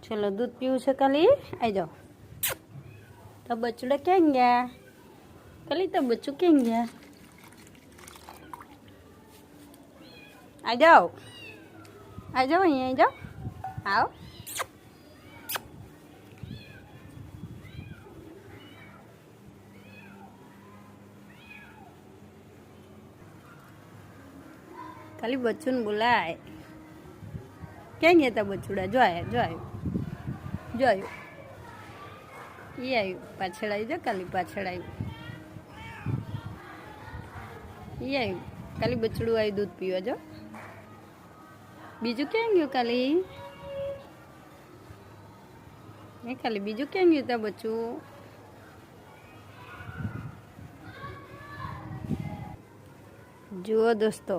चलो दूध पीવું છે કાલી આવી જાઓ તો બચ્ચુડા ક્યાં ગયા કાલી તો બચ્ચું ક્યાં ગયા આવી જાઓ અહીંયા આવી જાઓ આવો ખાલી બચ્ચુને બોલાય ક્યાં ગયા તા બચ્ચુડા જો આવ્યું એ આવ્યું પાછળ આવી જાઓ કાલી પાછળ આવ્યું એ આવ્યું કાલી બચ્ચુડું આવ્યું દૂધ પીવા જો બીજું ક્યાં ગયું કાલી એ ખાલી બીજું ક્યાં ગયું તા બચ્ચું જુઓ દોસ્તો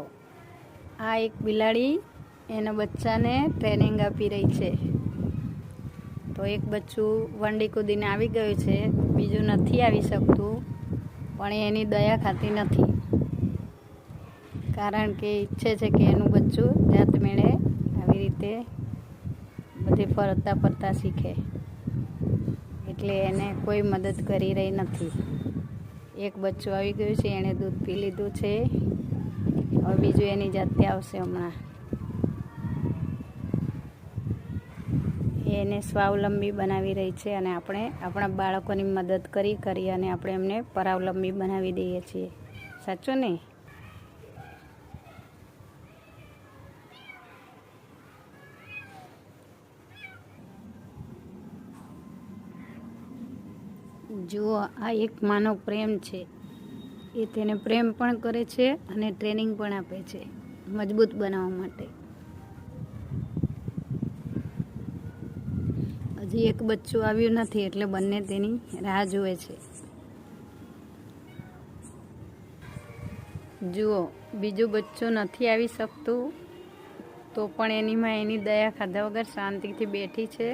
આ એક બિલાડી એના બચ્ચાને ટ્રેનિંગ આપી રહી છે તો એક બચ્ચું વંડી કૂદીને આવી ગયું છે બીજું નથી આવી શકતું પણ એની દયા ખાતી નથી કારણ કે ઈચ્છે છે કે એનું બચ્ચું જાત મેળે આવી રીતે બધી ફરતા શીખે એટલે એને કોઈ મદદ કરી રહી નથી એક બચ્ચું આવી ગયું છે એણે દૂધ પી લીધું છે હવે બીજું એની જાતે આવશે હમણાં એને સ્વાવલંબી બનાવી રહી છે અને આપણે આપણા બાળકોની મદદ કરી અને આપણે એમને પરાવલંબી બનાવી દઈએ છીએ સાચું ને જુઓ આ એક માનો પ્રેમ છે એ તેને પ્રેમ પણ કરે છે અને ટ્રેનિંગ પણ આપે છે મજબૂત બનાવવા માટે હજી એક બચ્ચું આવ્યું નથી એટલે બંને તેની રાહ જુએ છે જુઓ બીજું બચ્ચું નથી આવી શકતું તો પણ એની માં એની દયા ખાધા વગર શાંતિથી બેઠી છે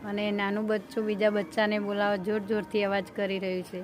અને નાનું બચ્ચું બીજા બચ્ચાને બોલાવવા જોરથી અવાજ કરી રહ્યું છે